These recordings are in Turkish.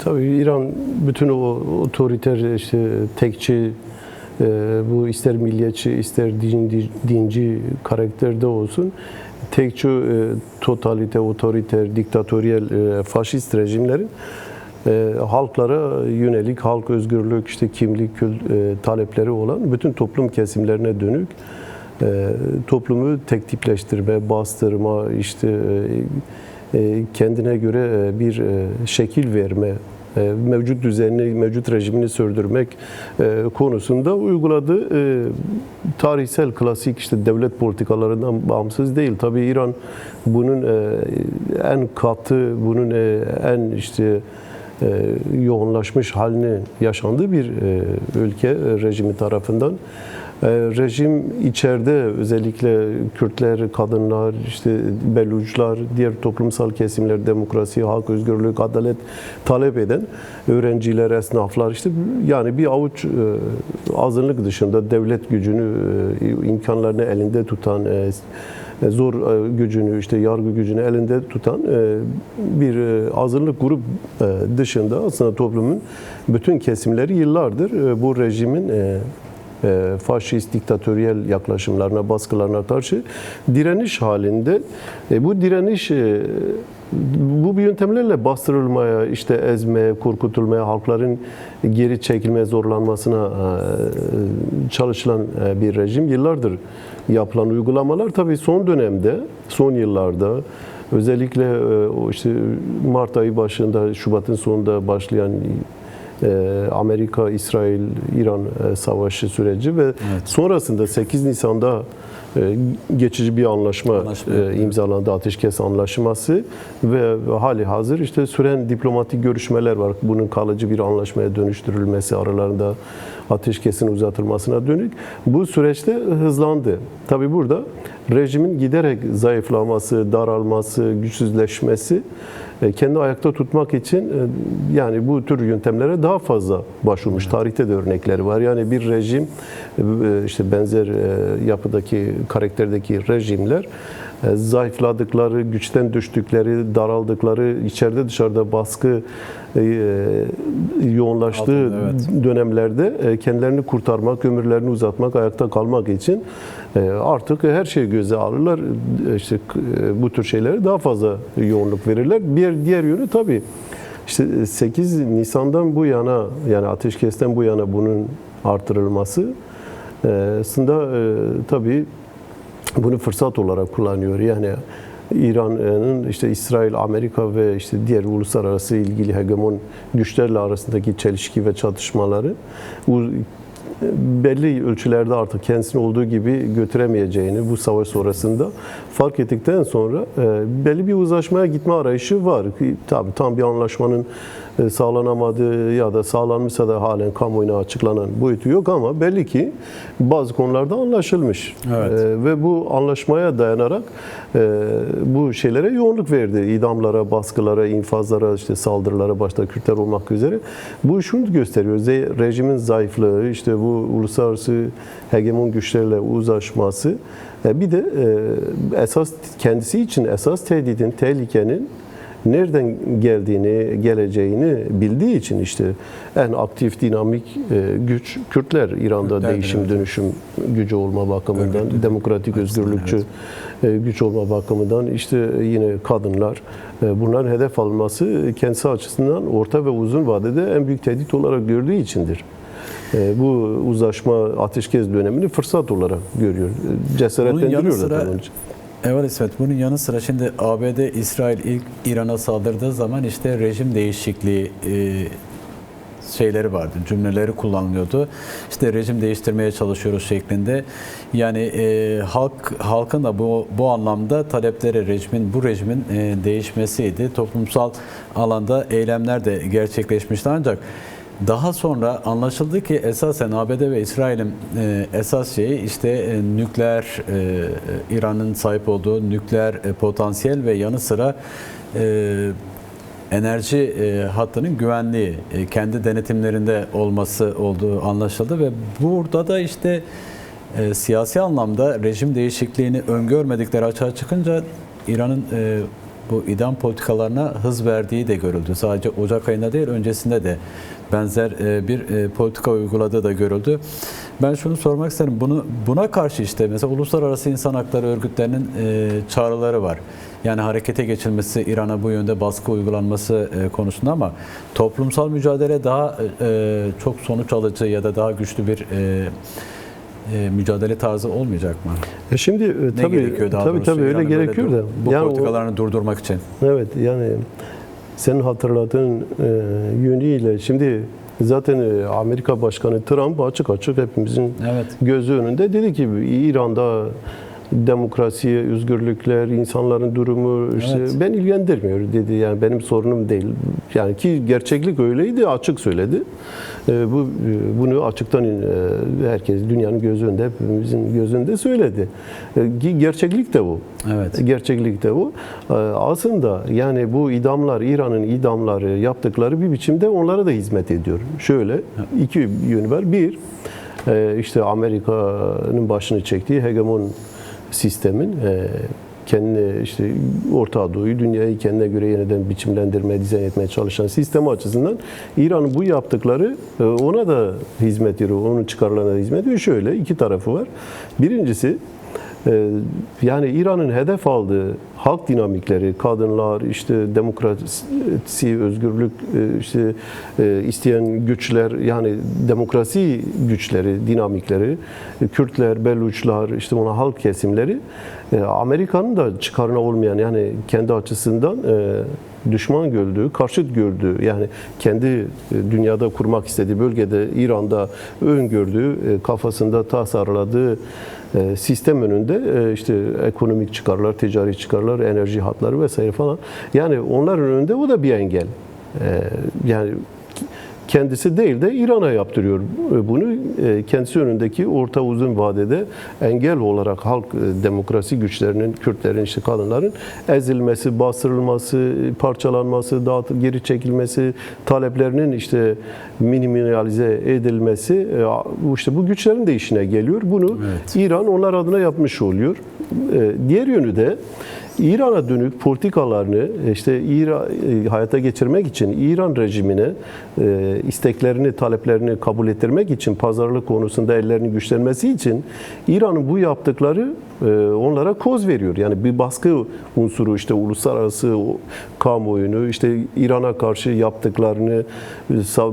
Tabii İran bütün o otoriter, işte tekçi, bu ister milliyetçi ister dinci karakterde olsun, tekçi, totalite, otoriter, diktatöryel, faşist rejimlerin halklara yönelik, halk özgürlük, işte kimlik, talepleri olan bütün toplum kesimlerine dönük toplumu tek tipleştirme, bastırma, işte kendine göre bir şekil verme, mevcut düzenini, mevcut rejimini sürdürmek konusunda uyguladığı tarihsel klasik işte devlet politikalarından bağımsız değil. Tabii İran bunun en katı, bunun en işte yoğunlaşmış halini yaşandığı bir ülke rejimi tarafından. Rejim içeride özellikle Kürtler, kadınlar, işte Beluçlar, diğer toplumsal kesimler, demokrasi, halk özgürlük, adalet talep eden öğrenciler, esnaflar, işte yani bir avuç azınlık dışında devlet gücünü, imkanlarını elinde tutan, zor gücünü, işte yargı gücünü elinde tutan bir azınlık grup dışında aslında toplumun bütün kesimleri yıllardır bu rejimin faşist, diktatöryel yaklaşımlarına, baskılarına karşı direniş halinde. Bu direniş bu yöntemlerle bastırılmaya, işte ezmeye, korkutulmaya, halkların geri çekilmeye zorlanmasına çalışılan bir rejim. Yıllardır yapılan uygulamalar tabii son dönemde, son yıllarda özellikle işte Mart ayı başında, Şubat'ın sonunda başlayan Amerika, İsrail, İran savaşı süreci ve sonrasında 8 Nisan'da geçici bir anlaşma imzalandı, ateşkes anlaşması ve hali hazır işte süren diplomatik görüşmeler var. Bunun kalıcı bir anlaşmaya dönüştürülmesi, aralarında ateşkesin uzatılmasına dönük. Bu süreçte hızlandı. Tabii burada rejimin giderek zayıflaması, daralması, güçsüzleşmesi kendi ayakta tutmak için yani bu tür yöntemlere daha fazla başvurmuş. Tarihte de örnekleri var. Yani bir rejim, işte benzer yapıdaki, karakterdeki rejimler zayıfladıkları, güçten düştükleri, daraldıkları, içeride dışarıda baskı yoğunlaştığı dönemlerde kendilerini kurtarmak, ömürlerini uzatmak, ayakta kalmak için artık her şeyi göze alırlar. İşte bu tür şeylere daha fazla yoğunluk verirler. Bir diğer yönü tabii işte 8 Nisan'dan bu yana, yani ateşkesten bu yana bunun artırılması aslında tabii bunu fırsat olarak kullanıyor. Yani İran'ın işte İsrail, Amerika ve işte diğer uluslararası ilgili hegemon güçlerle arasındaki çelişki ve çatışmaları belli ölçülerde artık kendisini olduğu gibi götüremeyeceğini bu savaş sonrasında fark ettikten sonra belli bir uzlaşmaya gitme arayışı var. Tabii tam bir anlaşmanın sağlanamadığı ya da sağlanmışsa da halen kamuoyuna açıklanan boyutu yok ama belli ki bazı konularda anlaşılmış. Ve bu anlaşmaya dayanarak bu şeylere yoğunluk verdi. İdamlara, baskılara, infazlara, işte saldırılara başta Kürtler olmak üzere. Bu şunu gösteriyor. Rejimin zayıflığı, işte bu uluslararası hegemon güçlerle uzlaşması, bir de esas kendisi için esas tehdidin, tehlikenin nereden geleceğini bildiği için işte en aktif, dinamik güç Kürtler. İran'da değişim, dönüşüm gücü olma bakımından, demokratik, özgürlükçü güç olma bakımından işte yine kadınlar. Bunların hedef alınması kendisi açısından orta ve uzun vadede en büyük tehdit olarak gördüğü içindir. Bu uzlaşma, ateşkes dönemini fırsat olarak görüyor. Cesaretlendiriyor zaten onun için. Evet İsmet, bunun yanı sıra şimdi ABD, İsrail ilk İran'a saldırdığı zaman işte rejim değişikliği şeyleri vardı, cümleleri kullanılıyordu. İşte rejim değiştirmeye çalışıyoruz şeklinde. Yani halkın da bu anlamda talepleri bu rejimin değişmesiydi. Toplumsal alanda eylemler de gerçekleşmişti ancak daha sonra anlaşıldı ki esasen ABD ve İsrail'in esas şeyi işte nükleer, İran'ın sahip olduğu nükleer potansiyel ve yanı sıra enerji hattının güvenliği, kendi denetimlerinde olması olduğu anlaşıldı ve burada da işte siyasi anlamda rejim değişikliğini öngörmedikleri açığa çıkınca İran'ın bu idam politikalarına hız verdiği de görüldü. Sadece Ocak ayında değil, öncesinde de benzer bir politika uyguladığı da görüldü. Ben şunu sormak isterim. Buna karşı işte mesela uluslararası insan hakları örgütlerinin çağrıları var. Yani harekete geçilmesi, İran'a bu yönde baskı uygulanması konusunda, ama toplumsal mücadele daha çok sonuç alıcı ya da daha güçlü bir mücadele tarzı olmayacak mı? Şimdi Ne tabii gerekiyor daha doğrusu tabii öyle İran'ın gerekiyor böyle da. bu Yani politikalarını durdurmak için. evet, yani senin hatırladığın yönüyle şimdi zaten Amerika Başkanı Trump açık açık hepimizin Evet. gözü önünde dedi ki İran'da demokrasi, özgürlükler, insanların durumu işte Evet. ben ilgilendirmiyor dedi. Yani benim sorunum değil. Yani ki gerçeklik öyleydi, açık söyledi. Bunu açıktan herkes dünyanın gözü önünde, hepimizin gözünde söyledi. Gerçeklik de bu. Evet. Gerçeklik de bu. Aslında yani bu idamlar, İran'ın idamları yaptıkları bir biçimde onlara da hizmet ediyor. Şöyle iki yönü var. Bir, işte Amerika'nın başını çektiği hegemon sistemin kendine işte Orta Doğu'yu, dünyayı kendine göre yeniden biçimlendirmeye, dizayn etmeye çalışan sistemi açısından İran'ın bu yaptıkları ona da hizmet ediyor, onun çıkarlarına da hizmet ediyor. Şöyle iki tarafı var. Birincisi yani İran'ın hedef aldığı halk dinamikleri, kadınlar, işte demokrasi, özgürlük işte isteyen güçler, yani demokrasi güçleri, dinamikleri, Kürtler, Beluçlar, işte ona halk kesimleri Amerika'nın da çıkarına olmayan, yani kendi açısından düşman gördüğü, karşıt gördüğü, yani kendi dünyada kurmak istediği bölgede İran'da öngördüğü, kafasında tasarladığı sistem önünde işte ekonomik çıkarlar, ticari çıkarlar, enerji hatları vesaire falan. Yani onların önünde o da bir engel. Yani kendisi değil de İran'a yaptırıyor bunu. Kendisi önündeki orta uzun vadede engel olarak halk demokrasi güçlerinin, Kürtlerin, işte kadınların ezilmesi, bastırılması, parçalanması, geri çekilmesi, taleplerinin işte minimalize edilmesi, işte bu güçlerin de işine geliyor. Bunu Evet. İran onlar adına yapmış oluyor. Diğer yönü de İran'a dönük politikalarını işte hayata geçirmek için İran rejimine isteklerini, taleplerini kabul ettirmek için, pazarlık konusunda ellerinin güçlenmesi için İran'ın bu yaptıkları onlara koz veriyor. Yani bir baskı unsuru, işte uluslararası kamuoyunu, işte İran'a karşı yaptıklarını,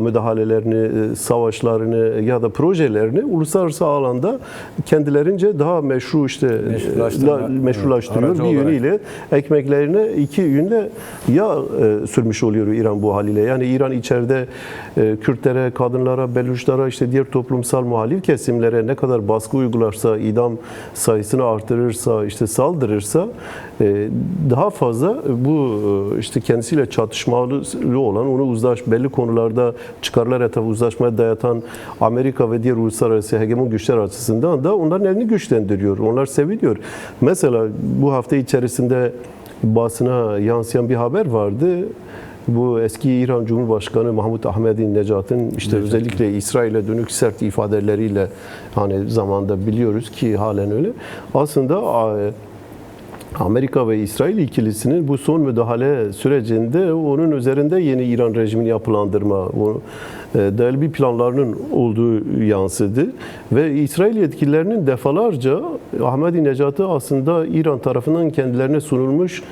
müdahalelerini, savaşlarını ya da projelerini uluslararası alanda kendilerince daha meşru işte meşrulaştırıyor. Bir yönüyle ekmeklerine iki yönle yağ sürmüş oluyor İran bu haliyle. Yani İran içeride Kürtlere, kadınlara, Beluçlara, işte diğer toplumsal muhalif kesimlere ne kadar baskı uygularsa, idam sayısını artırırsa, işte saldırırsa daha fazla bu işte kendisiyle çatışmalı olan, onu belli konularda çıkarlar etrafı uzlaşmaya dayatan Amerika ve diğer uluslararası hegemon güçler açısından da onların elini güçlendiriyor. Onlar seviliyor. Mesela bu hafta içerisinde basına yansıyan bir haber vardı. Bu eski İran Cumhurbaşkanı Mahmut Ahmadinejad'ın işte özellikle İsrail'e dönük sert ifadeleriyle, hani zamanda biliyoruz ki halen öyle. Aslında Amerika ve İsrail ikilisinin bu son müdahale sürecinde onun üzerinde yeni İran rejimini yapılandırma, değerli bir planlarının olduğu yansıdı. Ve İsrail yetkililerinin defalarca Ahmadinejad'ı aslında İran tarafından kendilerine sunulmuş,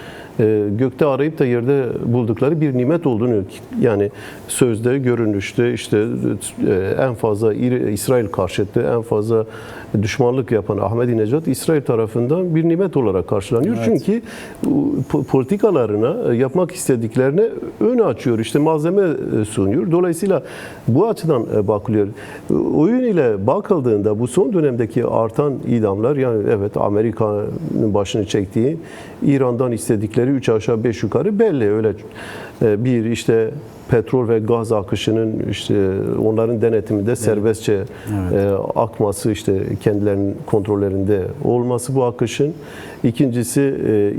gökte arayıp da yerde buldukları bir nimet olduğunu, yani sözde, görünüşte işte en fazla İsrail karşıtı, en fazla düşmanlık yapan Ahmadinejad İsrail tarafından bir nimet olarak karşılanıyor. Evet. Çünkü politikalarına, yapmak istediklerine ön açıyor, işte malzeme sunuyor. Dolayısıyla bu açıdan bakılıyor. O yönüyle bakıldığında bu son dönemdeki artan idamlar, yani evet Amerika'nın başını çektiği, İran'dan istedikleri 3 aşağı 5 yukarı belli. Öyle bir işte petrol ve gaz akışının işte onların denetiminde serbestçe akması, işte kendilerinin kontrollerinde olması bu akışın. İkincisi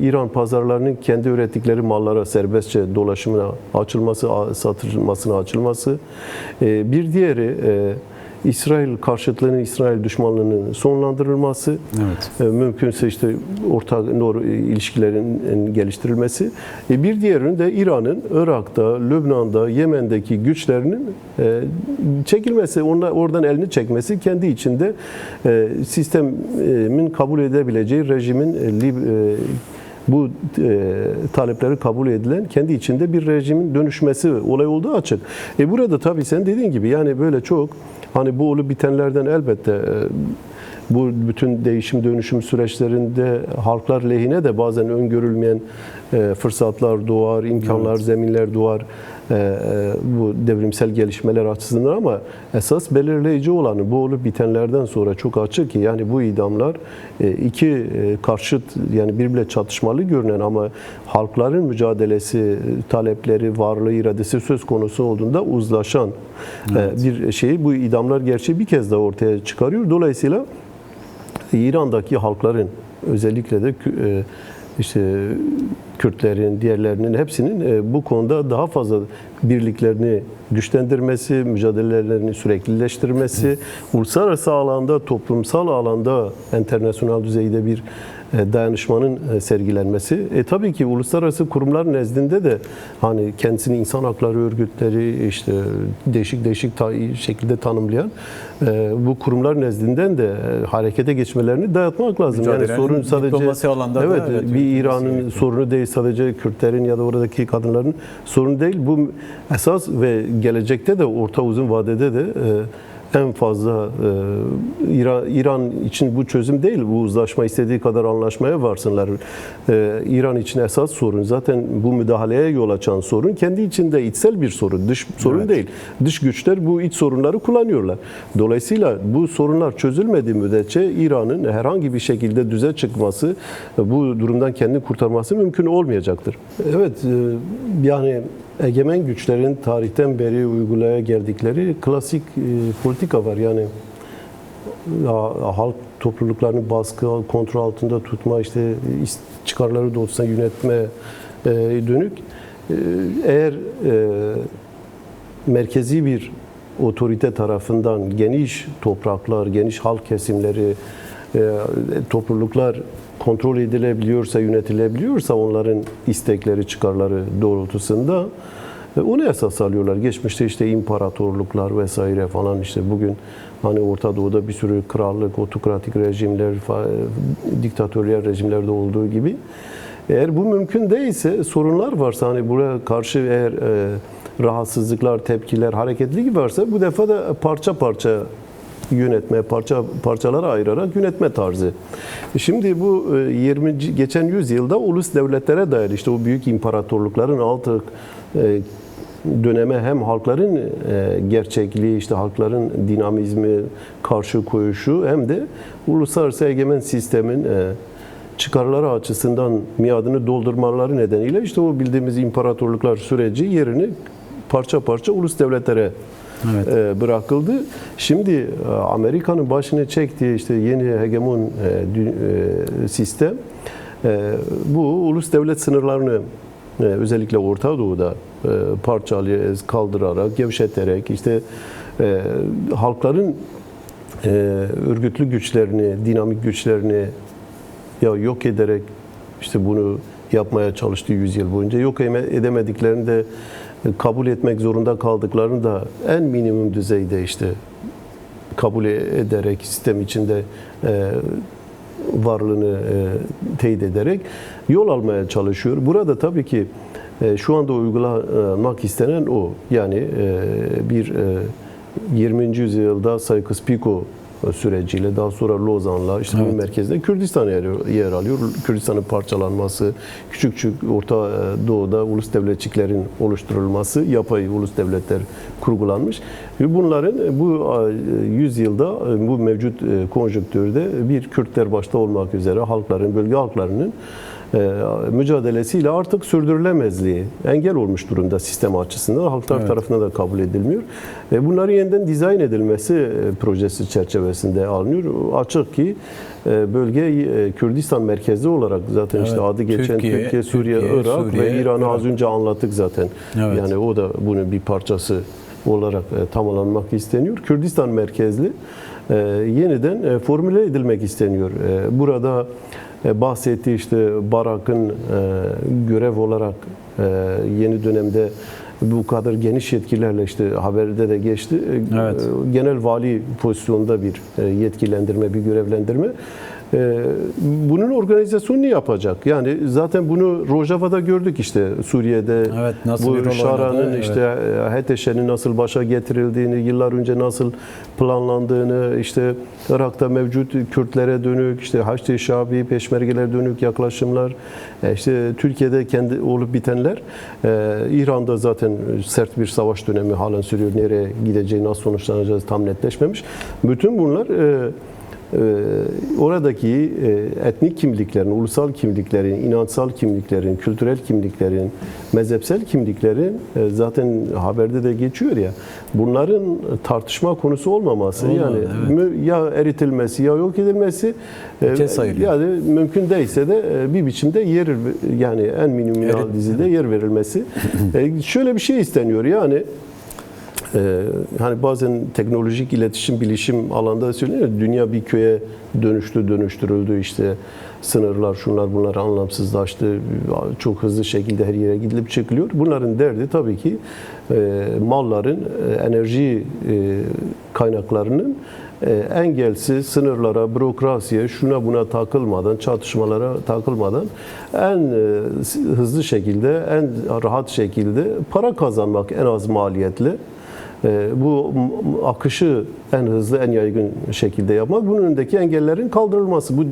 İran pazarlarının kendi ürettikleri mallara serbestçe dolaşımına açılması, satılmasına açılması. Bir diğeri İsrail karşıtlığının, İsrail düşmanlığının sonlandırılması, mümkünse işte ortak ilişkilerin geliştirilmesi. Bir diğerinin de İran'ın Irak'ta, Lübnan'da, Yemen'deki güçlerinin çekilmesi, oradan elini çekmesi, kendi içinde sistemin kabul edebileceği rejimin bu talepleri kabul edilen kendi içinde bir rejimin dönüşmesi olay olduğu açık. Burada tabii sen dediğin gibi yani böyle çok hani bu olup bitenlerden elbette bu bütün değişim dönüşüm süreçlerinde halklar lehine de bazen öngörülmeyen fırsatlar doğar, imkanlar, zeminler doğar bu devrimsel gelişmeler açısından, ama esas belirleyici olanı bu olup bitenlerden sonra çok açık ki yani bu idamlar iki karşıt, yani birbirle çatışmalı görünen ama halkların mücadelesi, talepleri, varlığı, iradesi söz konusu olduğunda uzlaşan bir şeyi bu idamlar gerçeği bir kez daha ortaya çıkarıyor. Dolayısıyla İran'daki halkların, özellikle de işte Kürtlerin, diğerlerinin hepsinin bu konuda daha fazla birliklerini güçlendirmesi, mücadelelerini süreklileştirmesi, uluslararası alanda, toplumsal alanda, internasyonel düzeyde bir dayanışmanın sergilenmesi. Tabii ki uluslararası kurumlar nezdinde de hani kendisini insan hakları örgütleri işte değişik şekilde tanımlayan bu kurumlar nezdinden de harekete geçmelerini dayatmak lazım. Yani sorun sadece bir İran'ın sorunu değil, sadece Kürtlerin ya da oradaki kadınların sorunu değil. Bu esas ve gelecekte de orta uzun vadede de en fazla İran için bu çözüm değil. Bu uzlaşma istediği kadar anlaşmaya varsınlar. İran için esas sorun zaten bu müdahaleye yol açan sorun kendi içinde içsel bir sorun. Dış sorun değil. Dış güçler bu iç sorunları kullanıyorlar. Dolayısıyla bu sorunlar çözülmediği müddetçe İran'ın herhangi bir şekilde düze çıkması, bu durumdan kendini kurtarması mümkün olmayacaktır. Evet, yani egemen güçlerin tarihten beri uygulaya geldikleri klasik politika var. Yani halk topluluklarını baskı, kontrol altında tutma, işte çıkarları doğrultusunda yönetme dönük. Eğer merkezi bir otorite tarafından geniş topraklar, geniş halk kesimleri, topluluklar kontrol edilebiliyorsa, yönetilebiliyorsa onların istekleri, çıkarları doğrultusunda onu esas alıyorlar. Geçmişte işte imparatorluklar vesaire falan, işte bugün hani Orta Doğu'da bir sürü krallık, otokratik rejimler, diktatöryel rejimlerde olduğu gibi. Eğer bu mümkün değilse, sorunlar varsa, hani buraya karşı eğer rahatsızlıklar, tepkiler, hareketlilik varsa bu defa da parça parça yönetme, parçalara ayırarak yönetme tarzı. Şimdi bu geçen yüzyılda ulus devletlere dair işte o büyük imparatorlukların altı döneme hem halkların gerçekliği, işte halkların dinamizmi, karşı koyuşu, hem de uluslararası egemen sistemin çıkarları açısından miadını doldurmaları nedeniyle işte o bildiğimiz imparatorluklar süreci yerini parça parça ulus devletlere bırakıldı. Şimdi Amerika'nın başını çektiği işte yeni hegemon sistem bu ulus devlet sınırlarını özellikle Orta Doğu'da parçalayarak, kaldırarak, gevşeterek işte halkların örgütlü güçlerini, dinamik güçlerini yok ederek işte bunu yapmaya çalıştı 100 yıl boyunca. Yok edemediklerini de kabul etmek zorunda kaldıklarını da en minimum düzeyde işte kabul ederek, sistem içinde varlığını teyit ederek yol almaya çalışıyor. Burada tabii ki şu anda uygulamak istenen o. Yani bir 20. yüzyılda Sykes-Picot süreciyle, daha sonra Lozan'la işte bu merkezde Kürdistan yer alıyor. Kürdistan'ın parçalanması, küçük Orta Doğu'da ulus devletçiklerin oluşturulması, yapay ulus devletler kurgulanmış. Bunların bu yüzyılda, bu mevcut konjonktürde bir Kürtler başta olmak üzere halkların, bölge halklarının mücadelesiyle artık sürdürülemezliği engel olmuş durumda sistem açısından. Halklar tarafından da kabul edilmiyor. Bunların yeniden dizayn edilmesi projesi çerçevesinde alınıyor. Açık ki bölge Kürdistan merkezli olarak zaten işte adı geçen Türkiye, Suriye, Irak ve İran'ı az önce anlattık zaten. Yani o da bunun bir parçası olarak tamamlanmak isteniyor. Kürdistan merkezli yeniden formüle edilmek isteniyor. Burada bahsettiği işte Barak'ın görev olarak yeni dönemde bu kadar geniş yetkilerle işte haberde de geçti. Evet. Genel vali pozisyonunda bir yetkilendirme, bir görevlendirme. Bunun organizasyonunu yapacak. Yani zaten bunu Rojava'da gördük işte Suriye'de. Evet, nasıl bir bu rol Şara'nın oynadı? işte HTŞ'nin nasıl başa getirildiğini, yıllar önce nasıl planlandığını, işte Irak'ta mevcut Kürtlere dönük, işte Haçlı Şabi, Peşmergelere dönük yaklaşımlar, işte Türkiye'de kendi olup bitenler, İran'da zaten sert bir savaş dönemi halen sürüyor. Nereye gideceği, nasıl sonuçlanacağı tam netleşmemiş. Bütün bunlar oradaki etnik kimliklerin, ulusal kimliklerin, inançsal kimliklerin, kültürel kimliklerin, mezhepsel kimliklerin zaten haberde de geçiyor ya, bunların tartışma konusu olmaması, Olmadı, yani ya eritilmesi ya yok edilmesi yani mümkün değilse de bir biçimde yani en minimum dizide yer verilmesi. Şöyle bir şey isteniyor yani. Hani bazen teknolojik iletişim, bilişim alanında söyleniyor. Dünya bir köye dönüştürüldü, işte sınırlar, şunlar bunlar anlamsızlaştı. Çok hızlı şekilde her yere gidilip çıkılıyor. Bunların derdi tabii ki malların, enerji kaynaklarının engelsiz sınırlara, bürokrasiye, şuna buna takılmadan, çatışmalara takılmadan en hızlı şekilde, en rahat şekilde para kazanmak, en az maliyetle. Bu akışı en hızlı, en yaygın şekilde yapmak, bunun önündeki engellerin kaldırılması. Bu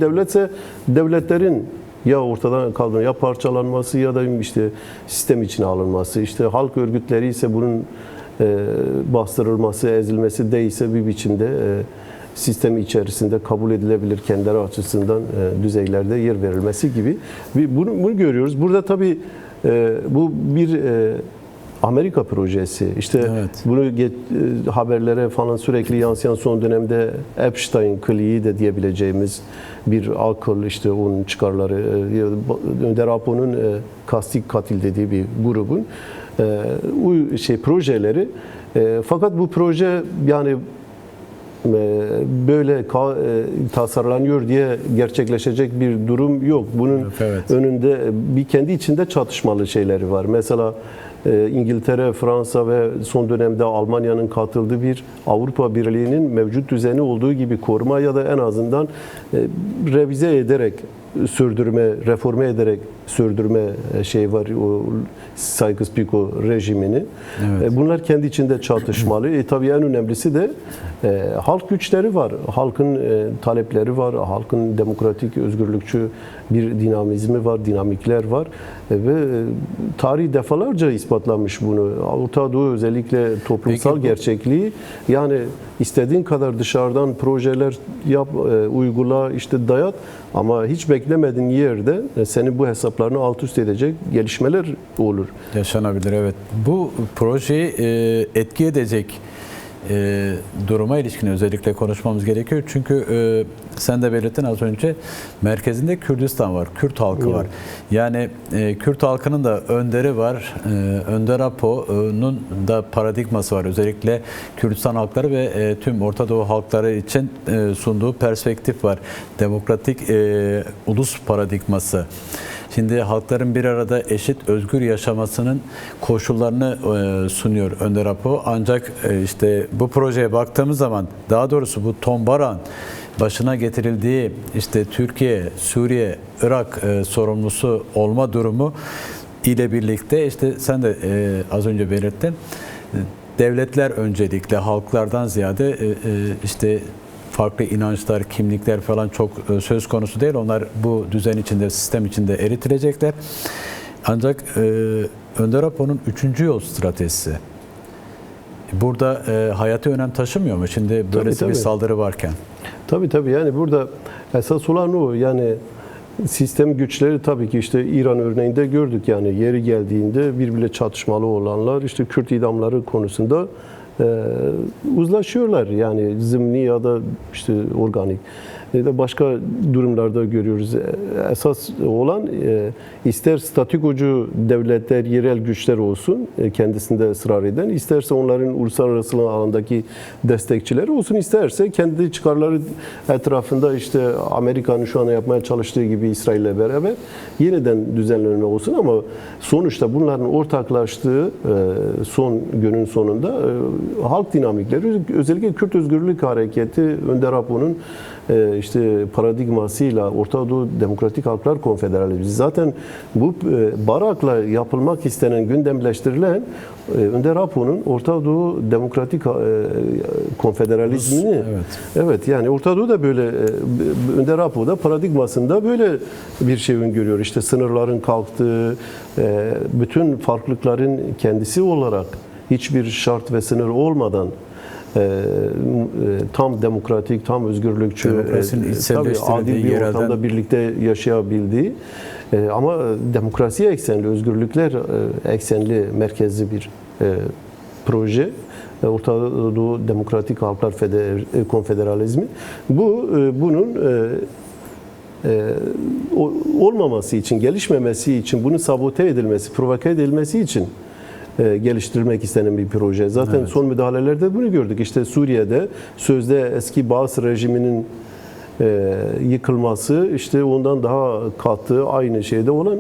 devletlerin ya ortadan kaldırılması, ya parçalanması ya da işte sistem içine alınması, işte halk örgütleri ise bunun bastırılması, ezilmesi değilse bir biçimde sistem içerisinde kabul edilebilir kendileri açısından düzeylerde yer verilmesi gibi. Bunu görüyoruz. Burada tabii bu bir Amerika projesi. İşte evet. Bunu haberlere falan sürekli yansıyan son dönemde Epstein kliği de diyebileceğimiz bir akıl, işte onun çıkarları, Önder Apo'nun kastik katil dediği bir grubun projeleri. Fakat bu proje yani böyle tasarlanıyor diye gerçekleşecek bir durum yok. Bunun evet. önünde bir kendi içinde çatışmalı şeyleri var. Mesela İngiltere, Fransa ve son dönemde Almanya'nın katıldığı bir Avrupa Birliği'nin mevcut düzeni olduğu gibi koruma ya da en azından revize ederek sürdürme, reforme ederek sürdürme şey var, o Sykes-Picot rejimini. Evet. Bunlar kendi içinde çatışmalı. Tabii en önemlisi de halk güçleri var. Halkın talepleri var. Halkın demokratik, özgürlükçü bir dinamizmi var, dinamikler var. Ve tarih defalarca ispatlamış bunu. Orta Doğu özellikle toplumsal gerçekliği, yani istediğin kadar dışarıdan projeler yap, uygula, işte dayat, ama hiç beklemediğin yerde senin bu hesaplarını alt üst edecek gelişmeler olur. Yaşanabilir, evet. Bu projeyi etki edecek duruma ilişkin özellikle konuşmamız gerekiyor. Çünkü sen de belirttin az önce, merkezinde Kürdistan var, Kürt halkı var. Yani Kürt halkının da önderi var. Önder Apo'nun da paradigması var. Özellikle Kürdistan halkları ve tüm Orta Doğu halkları için sunduğu perspektif var. Demokratik ulus paradigması. Şimdi halkların bir arada eşit, özgür yaşamasının koşullarını sunuyor Önder Apo. Ancak işte bu projeye baktığımız zaman, daha doğrusu bu Tom Barak'ın başına getirildiği işte Türkiye, Suriye, Irak sorumlusu olma durumu ile birlikte, işte sen de az önce belirttin, devletler öncelikle halklardan ziyade işte farklı inançlar, kimlikler falan çok söz konusu değil. Onlar bu düzen içinde, sistem içinde eritilecekler. Ancak Önder Apo'nun 3. yol stratejisi burada hayati önem taşımıyor mu? Şimdi böylesi bir saldırı varken. Tabii yani burada esas olan o, yani sistem güçleri tabii ki işte İran örneğinde gördük, yani yeri geldiğinde birbiriyle çatışmalı olanlar, işte Kürt idamları konusunda uzlaşıyorlar. Yani zımni ya da işte organik. Başka durumlarda görüyoruz. Esas olan ister statikocu devletler, yerel güçler olsun kendisinde ısrar eden, isterse onların uluslararası alandaki destekçileri olsun, isterse kendi çıkarları etrafında işte Amerika'nın şu anda yapmaya çalıştığı gibi İsrail'le beraber yeniden düzenlenme olsun, ama sonuçta bunların ortaklaştığı son günün sonunda halk dinamikleri, özellikle Kürt Özgürlük Hareketi, Önder Apo'nun işte paradigmasıyla Orta Doğu Demokratik Halklar Konfederalizmi, zaten bu Barak'la yapılmak istenen, gündemleştirilen Önder Apo'nun Orta Doğu Demokratik Konfederalizmini, evet, yani Orta Doğu'da böyle Önder Apo'da paradigmasında böyle bir şey öngörüyor. İşte sınırların kalktığı, bütün farklılıkların kendisi olarak hiçbir şart ve sınır olmadan tam demokratik, tam özgürlükçü, tabii adil bir ortamda birlikte yaşayabildiği, ama demokrasi eksenli, özgürlükler eksenli, merkezli bir proje. Orta Doğu Demokratik Halklar Konfederalizmi. Bunun olmaması için, gelişmemesi için, bunun sabote edilmesi, provoke edilmesi için geliştirilmek istenen bir proje. Zaten son müdahalelerde bunu gördük. İşte Suriye'de sözde eski Baas rejiminin yıkılması, işte ondan daha katı, aynı şeyde olan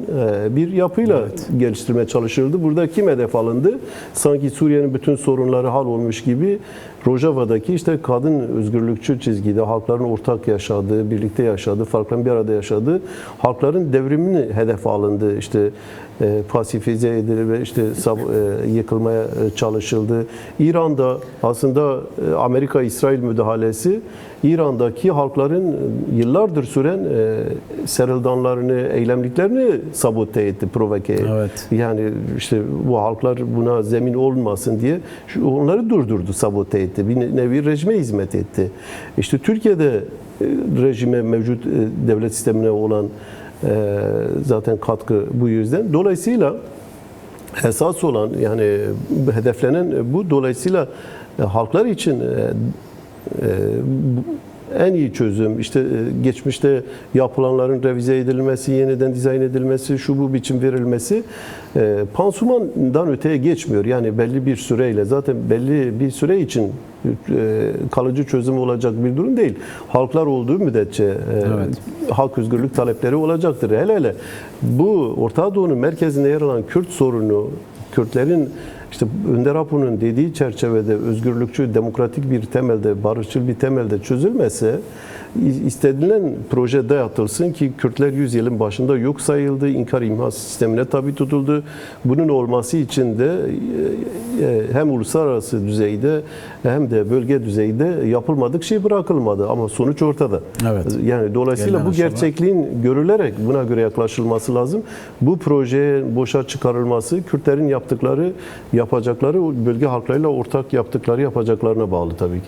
bir yapıyla geliştirmeye çalışıldı. Burada kim hedef alındı? Sanki Suriye'nin bütün sorunları hal olmuş gibi Rojava'daki işte kadın özgürlükçü çizgide halkların ortak yaşadığı, birlikte yaşadığı, farkların bir arada yaşadığı halkların devrimini hedef alındı. İşte pasifize edildi ve işte yıkılmaya çalışıldı. İran'da aslında Amerika-İsrail müdahalesi İran'daki halkların yıllardır süren serıldanlarını, eylemliklerini sabote etti, provoke etti. Yani işte bu halklar buna zemin olmasın diye onları durdurdu, sabote etti. Bir nevi rejime hizmet etti. İşte Türkiye'de rejime, mevcut devlet sistemine olan zaten katkı bu yüzden. Dolayısıyla esas olan, yani hedeflenen bu. Dolayısıyla halklar için en iyi çözüm işte geçmişte yapılanların revize edilmesi, yeniden dizayn edilmesi, şu bu biçim verilmesi pansumandan öteye geçmiyor. Yani belli bir süreyle, zaten belli bir süre için kalıcı çözüm olacak bir durum değil. Halklar olduğu müddetçe halk özgürlük talepleri olacaktır. Hele bu Orta Doğu'nun merkezinde yer alan Kürt sorunu, Kürtlerin işte Önder Apo'nun dediği çerçevede özgürlükçü, demokratik bir temelde, barışçıl bir temelde çözülmese, istenilen proje dayatılsın ki Kürtler 100 yılın başında yok sayıldı, inkar imha sistemine tabi tutuldu. Bunun olması için de hem uluslararası düzeyde hem de bölge düzeyde yapılmadık şey bırakılmadı, ama sonuç ortada. Yani dolayısıyla bu gerçekliğin görülerek buna göre yaklaşılması lazım. Bu projeye boşa çıkarılması Kürtlerin yapacakları, bölge halklarıyla ortak yaptıkları, yapacaklarına bağlı tabii ki.